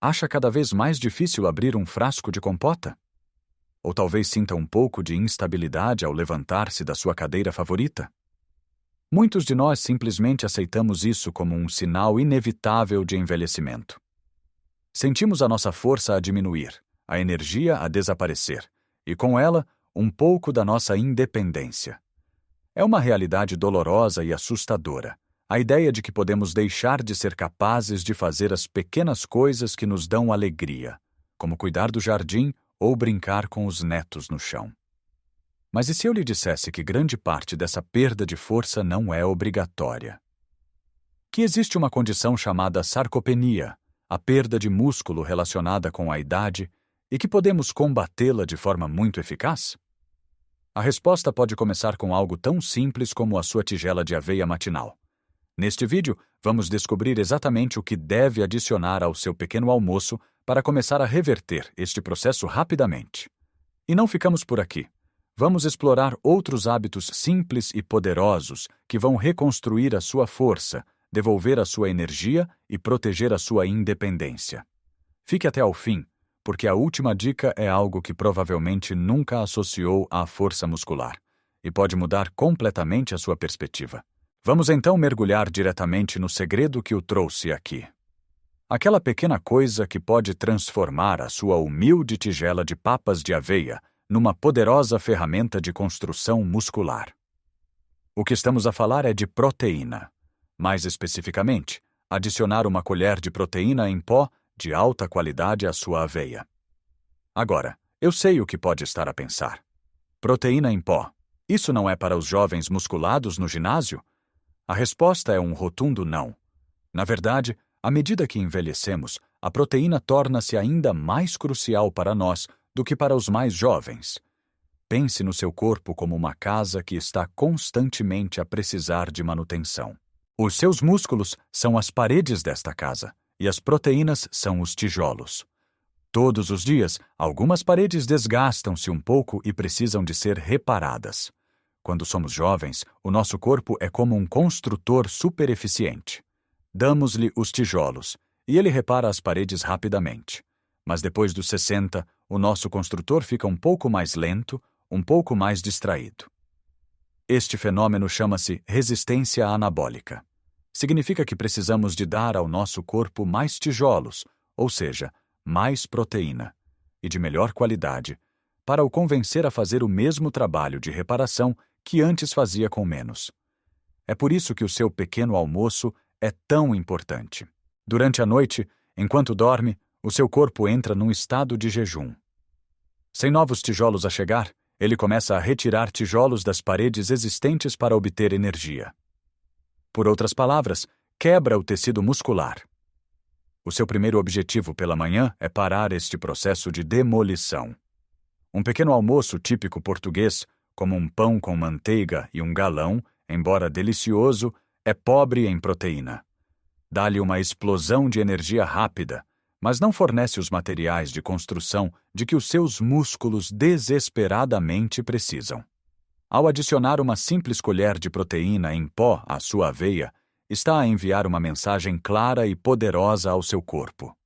Acha cada vez mais difícil abrir um frasco de compota? Ou talvez sinta um pouco de instabilidade ao levantar-se da sua cadeira favorita? Muitos de nós simplesmente aceitamos isso como um sinal inevitável de envelhecimento. Sentimos a nossa força a diminuir, a energia a desaparecer, e com ela, um pouco da nossa independência. É uma realidade dolorosa e assustadora, a ideia de que podemos deixar de ser capazes de fazer as pequenas coisas que nos dão alegria, como cuidar do jardim ou brincar com os netos no chão. Mas e se eu lhe dissesse que grande parte dessa perda de força não é obrigatória? Que existe uma condição chamada sarcopenia, a perda de músculo relacionada com a idade, e que podemos combatê-la de forma muito eficaz? A resposta pode começar com algo tão simples como a sua tigela de aveia matinal. Neste vídeo, vamos descobrir exatamente o que deve adicionar ao seu pequeno almoço para começar a reverter este processo rapidamente. E não ficamos por aqui. Vamos explorar outros hábitos simples e poderosos que vão reconstruir a sua força, devolver a sua energia e proteger a sua independência. Fique até ao fim, porque a última dica é algo que provavelmente nunca associou à força muscular e pode mudar completamente a sua perspectiva. Vamos então mergulhar diretamente no segredo que o trouxe aqui. Aquela pequena coisa que pode transformar a sua humilde tigela de papas de aveia numa poderosa ferramenta de construção muscular. O que estamos a falar é de proteína. Mais especificamente, adicionar uma colher de proteína em pó de alta qualidade à sua aveia. Agora, eu sei o que pode estar a pensar. Proteína em pó. Isso não é para os jovens musculados no ginásio? A resposta é um rotundo não. Na verdade, à medida que envelhecemos, a proteína torna-se ainda mais crucial para nós do que para os mais jovens. Pense no seu corpo como uma casa que está constantemente a precisar de manutenção. Os seus músculos são as paredes desta casa, e as proteínas são os tijolos. Todos os dias, algumas paredes desgastam-se um pouco e precisam de ser reparadas. Quando somos jovens, o nosso corpo é como um construtor super eficiente. Damos-lhe os tijolos, e ele repara as paredes rapidamente. Mas depois dos 60, o nosso construtor fica um pouco mais lento, um pouco mais distraído. Este fenômeno chama-se resistência anabólica. Significa que precisamos de dar ao nosso corpo mais tijolos, ou seja, mais proteína, e de melhor qualidade, para o convencer a fazer o mesmo trabalho de reparação que antes fazia com menos. É por isso que o seu pequeno almoço é tão importante. Durante a noite, enquanto dorme, o seu corpo entra num estado de jejum. Sem novos tijolos a chegar, ele começa a retirar tijolos das paredes existentes para obter energia. Por outras palavras, quebra o tecido muscular. O seu primeiro objetivo pela manhã é parar este processo de demolição. Um pequeno almoço típico português, como um pão com manteiga e um galão, embora delicioso, é pobre em proteína. Dá-lhe uma explosão de energia rápida, mas não fornece os materiais de construção de que os seus músculos desesperadamente precisam. Ao adicionar uma simples colher de proteína em pó à sua aveia, está a enviar uma mensagem clara e poderosa ao seu corpo.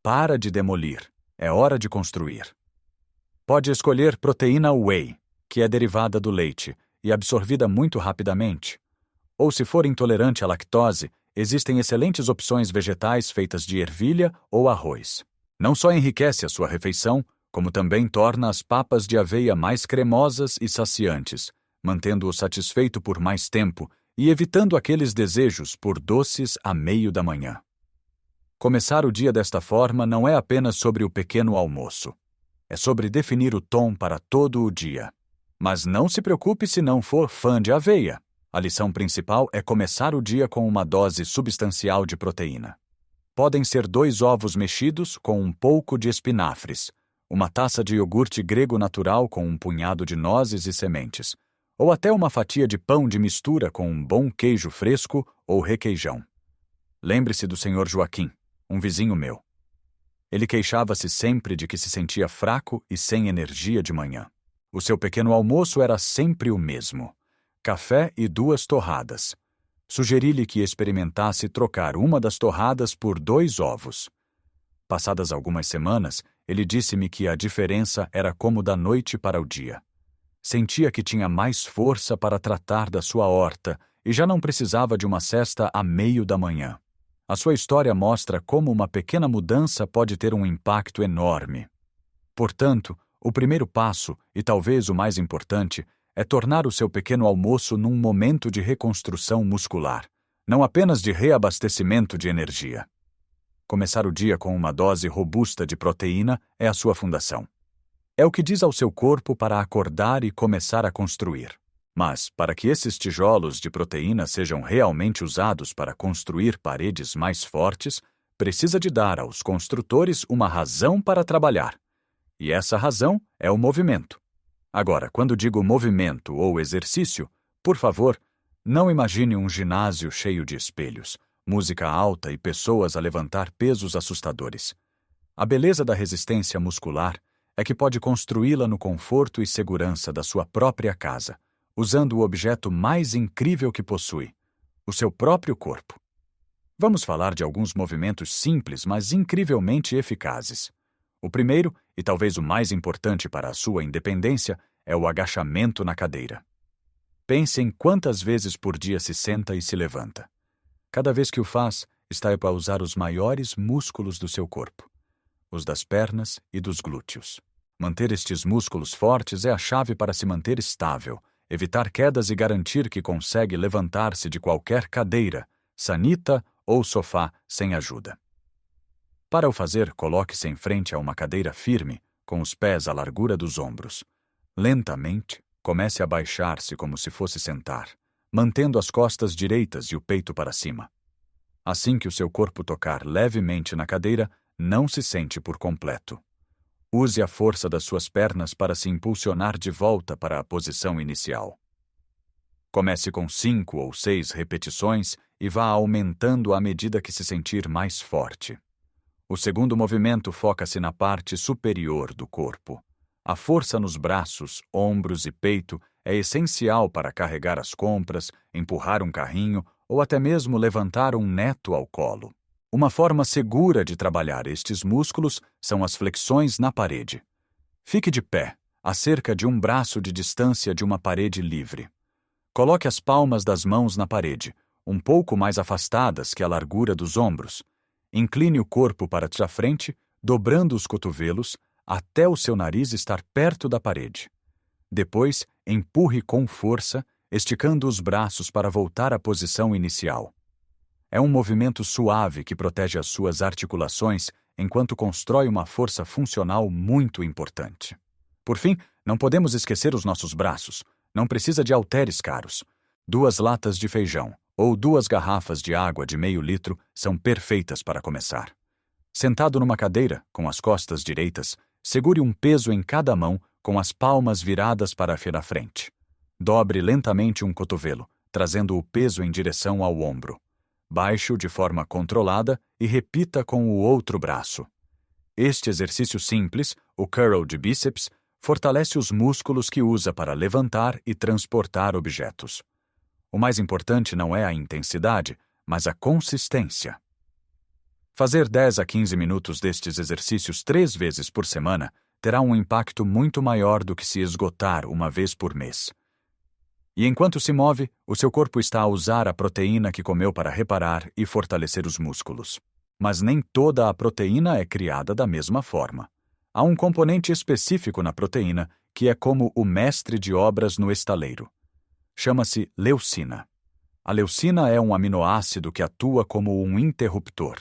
Para de demolir, é hora de construir. Pode escolher proteína whey, que é derivada do leite e absorvida muito rapidamente. Ou se for intolerante à lactose, existem excelentes opções vegetais feitas de ervilha ou arroz. Não só enriquece a sua refeição, como também torna as papas de aveia mais cremosas e saciantes, mantendo-o satisfeito por mais tempo e evitando aqueles desejos por doces a meio da manhã. Começar o dia desta forma não é apenas sobre o pequeno almoço. É sobre definir o tom para todo o dia. Mas não se preocupe se não for fã de aveia. A lição principal é começar o dia com uma dose substancial de proteína. Podem ser 2 ovos mexidos com um pouco de espinafres, uma taça de iogurte grego natural com um punhado de nozes e sementes, ou até uma fatia de pão de mistura com um bom queijo fresco ou requeijão. Lembre-se do Sr. Joaquim, um vizinho meu. Ele queixava-se sempre de que se sentia fraco e sem energia de manhã. O seu pequeno almoço era sempre o mesmo: café e 2 torradas. Sugeri-lhe que experimentasse trocar uma das torradas por 2 ovos. Passadas algumas semanas, ele disse-me que a diferença era como da noite para o dia. Sentia que tinha mais força para tratar da sua horta e já não precisava de uma cesta à meio da manhã. A sua história mostra como uma pequena mudança pode ter um impacto enorme. Portanto, o primeiro passo, e talvez o mais importante, é tornar o seu pequeno almoço num momento de reconstrução muscular, não apenas de reabastecimento de energia. Começar o dia com uma dose robusta de proteína é a sua fundação. É o que diz ao seu corpo para acordar e começar a construir. Mas, para que esses tijolos de proteína sejam realmente usados para construir paredes mais fortes, precisa de dar aos construtores uma razão para trabalhar. E essa razão é o movimento. Agora, quando digo movimento ou exercício, por favor, não imagine um ginásio cheio de espelhos, música alta e pessoas a levantar pesos assustadores. A beleza da resistência muscular é que pode construí-la no conforto e segurança da sua própria casa, usando o objeto mais incrível que possui, o seu próprio corpo. Vamos falar de alguns movimentos simples, mas incrivelmente eficazes. O primeiro, e talvez o mais importante para a sua independência, é o agachamento na cadeira. Pense em quantas vezes por dia se senta e se levanta. Cada vez que o faz, está a usar os maiores músculos do seu corpo, os das pernas e dos glúteos. Manter estes músculos fortes é a chave para se manter estável, evitar quedas e garantir que consegue levantar-se de qualquer cadeira, sanita ou sofá sem ajuda. Para o fazer, coloque-se em frente a uma cadeira firme, com os pés à largura dos ombros. Lentamente, comece a baixar-se como se fosse sentar, mantendo as costas direitas e o peito para cima. Assim que o seu corpo tocar levemente na cadeira, não se sente por completo. Use a força das suas pernas para se impulsionar de volta para a posição inicial. Comece com 5 ou 6 repetições e vá aumentando à medida que se sentir mais forte. O segundo movimento foca-se na parte superior do corpo. A força nos braços, ombros e peito é essencial para carregar as compras, empurrar um carrinho ou até mesmo levantar um neto ao colo. Uma forma segura de trabalhar estes músculos são as flexões na parede. Fique de pé, a cerca de um braço de distância de uma parede livre. Coloque as palmas das mãos na parede, um pouco mais afastadas que a largura dos ombros. Incline o corpo para a frente, dobrando os cotovelos, até o seu nariz estar perto da parede. Depois, empurre com força, esticando os braços para voltar à posição inicial. É um movimento suave que protege as suas articulações enquanto constrói uma força funcional muito importante. Por fim, não podemos esquecer os nossos braços. Não precisa de halteres caros. 2 latas de feijão ou 2 garrafas de água de meio litro são perfeitas para começar. Sentado numa cadeira, com as costas direitas, segure um peso em cada mão com as palmas viradas para a frente. Dobre lentamente um cotovelo, trazendo o peso em direção ao ombro. Baixe-o de forma controlada e repita com o outro braço. Este exercício simples, o curl de bíceps, fortalece os músculos que usa para levantar e transportar objetos. O mais importante não é a intensidade, mas a consistência. Fazer 10 a 15 minutos destes exercícios 3 vezes por semana terá um impacto muito maior do que se esgotar uma vez por mês. E enquanto se move, o seu corpo está a usar a proteína que comeu para reparar e fortalecer os músculos. Mas nem toda a proteína é criada da mesma forma. Há um componente específico na proteína que é como o mestre de obras no estaleiro. Chama-se leucina. A leucina é um aminoácido que atua como um interruptor.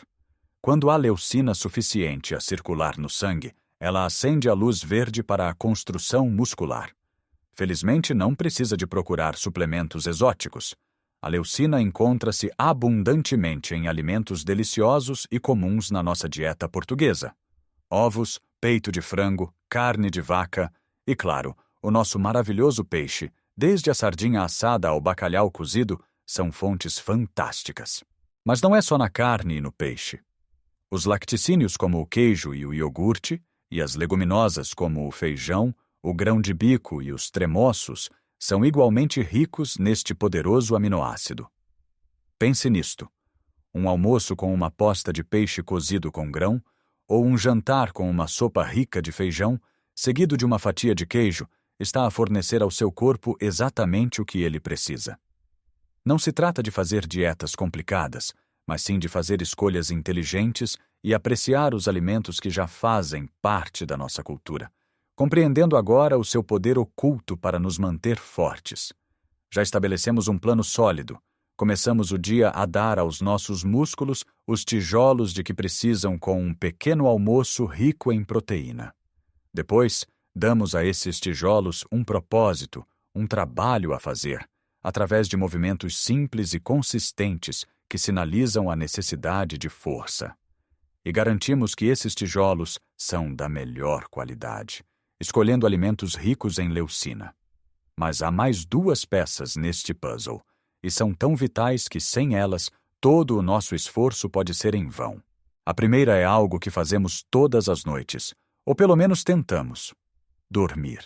Quando há leucina suficiente a circular no sangue, ela acende a luz verde para a construção muscular. Felizmente, não precisa de procurar suplementos exóticos. A leucina encontra-se abundantemente em alimentos deliciosos e comuns na nossa dieta portuguesa. Ovos, peito de frango, carne de vaca e, claro, o nosso maravilhoso peixe, desde a sardinha assada ao bacalhau cozido, são fontes fantásticas. Mas não é só na carne e no peixe. Os lacticínios como o queijo e o iogurte, e as leguminosas como o feijão, o grão de bico e os tremoços são igualmente ricos neste poderoso aminoácido. Pense nisto. Um almoço com uma posta de peixe cozido com grão, ou um jantar com uma sopa rica de feijão, seguido de uma fatia de queijo, está a fornecer ao seu corpo exatamente o que ele precisa. Não se trata de fazer dietas complicadas, mas sim de fazer escolhas inteligentes e apreciar os alimentos que já fazem parte da nossa cultura, compreendendo agora o seu poder oculto para nos manter fortes. Já estabelecemos um plano sólido. Começamos o dia a dar aos nossos músculos os tijolos de que precisam com um pequeno almoço rico em proteína. Depois, damos a esses tijolos um propósito, um trabalho a fazer, através de movimentos simples e consistentes que sinalizam a necessidade de força. E garantimos que esses tijolos são da melhor qualidade, escolhendo alimentos ricos em leucina. Mas há mais 2 peças neste puzzle, e são tão vitais que, sem elas, todo o nosso esforço pode ser em vão. A primeira é algo que fazemos todas as noites, ou pelo menos tentamos: dormir.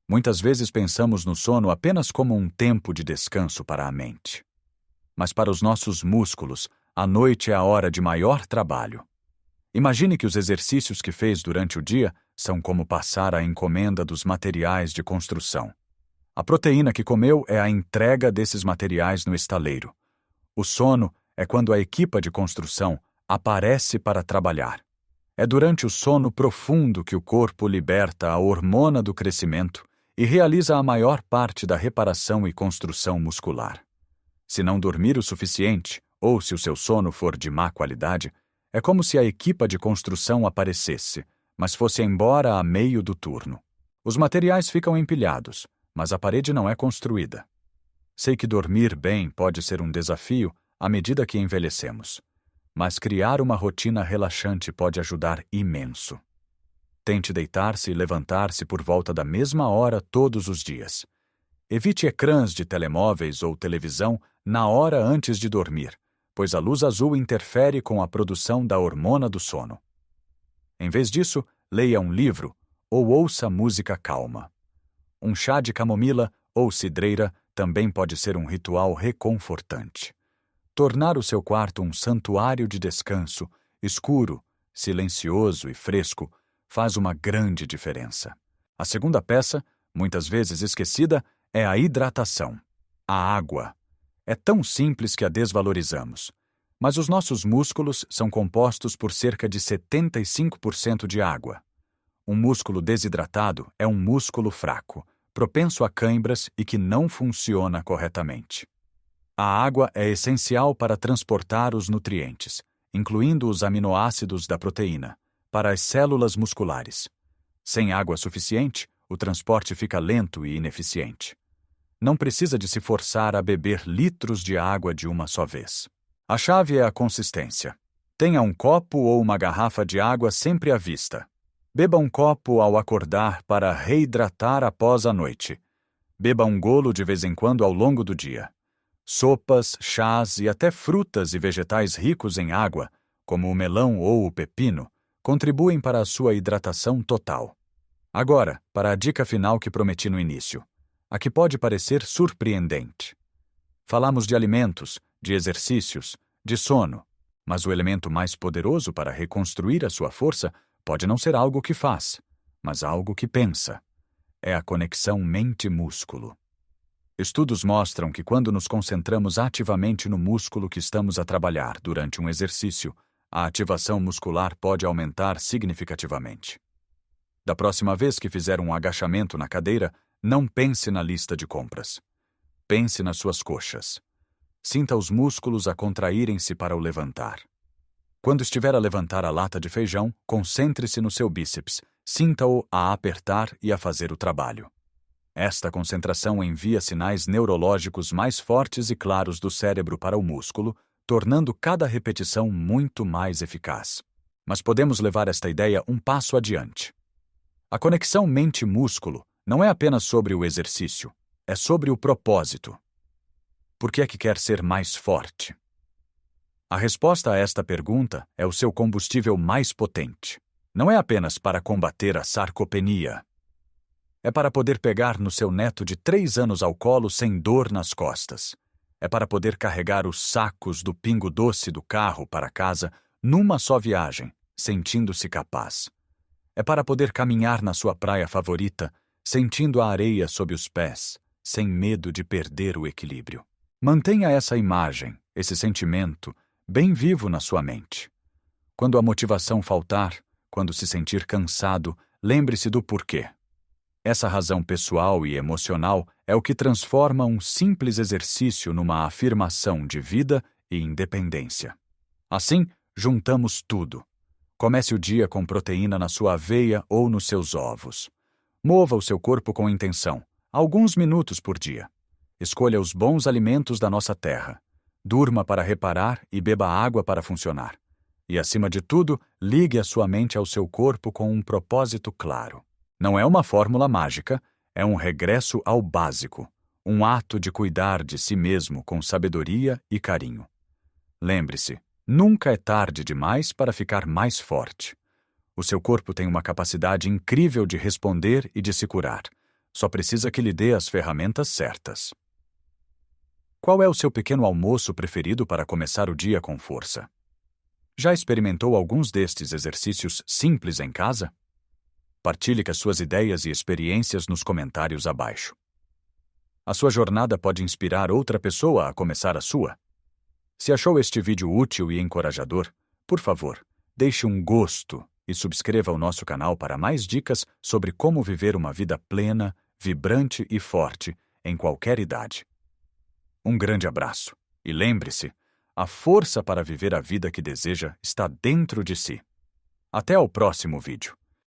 Muitas vezes pensamos no sono apenas como um tempo de descanso para a mente. Mas para os nossos músculos, a noite é a hora de maior trabalho. Imagine que os exercícios que fez durante o dia são como passar a encomenda dos materiais de construção. A proteína que comeu é a entrega desses materiais no estaleiro. O sono é quando a equipa de construção aparece para trabalhar. É durante o sono profundo que o corpo liberta a hormona do crescimento e realiza a maior parte da reparação e construção muscular. Se não dormir o suficiente, ou se o seu sono for de má qualidade, é como se a equipa de construção aparecesse, mas fosse embora a meio do turno. Os materiais ficam empilhados, mas a parede não é construída. Sei que dormir bem pode ser um desafio à medida que envelhecemos, mas criar uma rotina relaxante pode ajudar imenso. Tente deitar-se e levantar-se por volta da mesma hora todos os dias. Evite ecrãs de telemóveis ou televisão na hora antes de dormir, pois a luz azul interfere com a produção da hormona do sono. Em vez disso, leia um livro ou ouça música calma. Um chá de camomila ou cidreira também pode ser um ritual reconfortante. Tornar o seu quarto um santuário de descanso, escuro, silencioso e fresco, faz uma grande diferença. A segunda peça, muitas vezes esquecida, é a hidratação. A água. É tão simples que a desvalorizamos. Mas os nossos músculos são compostos por cerca de 75% de água. Um músculo desidratado é um músculo fraco, propenso a cãibras e que não funciona corretamente. A água é essencial para transportar os nutrientes, incluindo os aminoácidos da proteína, para as células musculares. Sem água suficiente, o transporte fica lento e ineficiente. Não precisa de se forçar a beber litros de água de uma só vez. A chave é a consistência. Tenha um copo ou uma garrafa de água sempre à vista. Beba um copo ao acordar para reidratar após a noite. Beba um golo de vez em quando ao longo do dia. Sopas, chás e até frutas e vegetais ricos em água, como o melão ou o pepino, contribuem para a sua hidratação total. Agora, para a dica final que prometi no início, a que pode parecer surpreendente. Falamos de alimentos, de exercícios, de sono, mas o elemento mais poderoso para reconstruir a sua força pode não ser algo que faz, mas algo que pensa. É a conexão mente-músculo. Estudos mostram que quando nos concentramos ativamente no músculo que estamos a trabalhar durante um exercício, a ativação muscular pode aumentar significativamente. Da próxima vez que fizer um agachamento na cadeira, não pense na lista de compras. Pense nas suas coxas. Sinta os músculos a contraírem-se para o levantar. Quando estiver a levantar a lata de feijão, concentre-se no seu bíceps, sinta-o a apertar e a fazer o trabalho. Esta concentração envia sinais neurológicos mais fortes e claros do cérebro para o músculo, tornando cada repetição muito mais eficaz. Mas podemos levar esta ideia um passo adiante. A conexão mente-músculo não é apenas sobre o exercício, é sobre o propósito. Por que é que quer ser mais forte? A resposta a esta pergunta é o seu combustível mais potente. Não é apenas para combater a sarcopenia. É para poder pegar no seu neto de 3 anos ao colo sem dor nas costas. É para poder carregar os sacos do pingo doce do carro para casa numa só viagem, sentindo-se capaz. É para poder caminhar na sua praia favorita, sentindo a areia sob os pés, sem medo de perder o equilíbrio. Mantenha essa imagem, esse sentimento, bem vivo na sua mente. Quando a motivação faltar, quando se sentir cansado, lembre-se do porquê. Essa razão pessoal e emocional é o que transforma um simples exercício numa afirmação de vida e independência. Assim, juntamos tudo. Comece o dia com proteína na sua aveia ou nos seus ovos. Mova o seu corpo com intenção, alguns minutos por dia. Escolha os bons alimentos da nossa terra. Durma para reparar e beba água para funcionar. E, acima de tudo, ligue a sua mente ao seu corpo com um propósito claro. Não é uma fórmula mágica, é um regresso ao básico, um ato de cuidar de si mesmo com sabedoria e carinho. Lembre-se, nunca é tarde demais para ficar mais forte. O seu corpo tem uma capacidade incrível de responder e de se curar. Só precisa que lhe dê as ferramentas certas. Qual é o seu pequeno almoço preferido para começar o dia com força? Já experimentou alguns destes exercícios simples em casa? Partilhe com as suas ideias e experiências nos comentários abaixo. A sua jornada pode inspirar outra pessoa a começar a sua? Se achou este vídeo útil e encorajador, por favor, deixe um gosto e subscreva o nosso canal para mais dicas sobre como viver uma vida plena, vibrante e forte em qualquer idade. Um grande abraço e lembre-se, a força para viver a vida que deseja está dentro de si. Até ao próximo vídeo.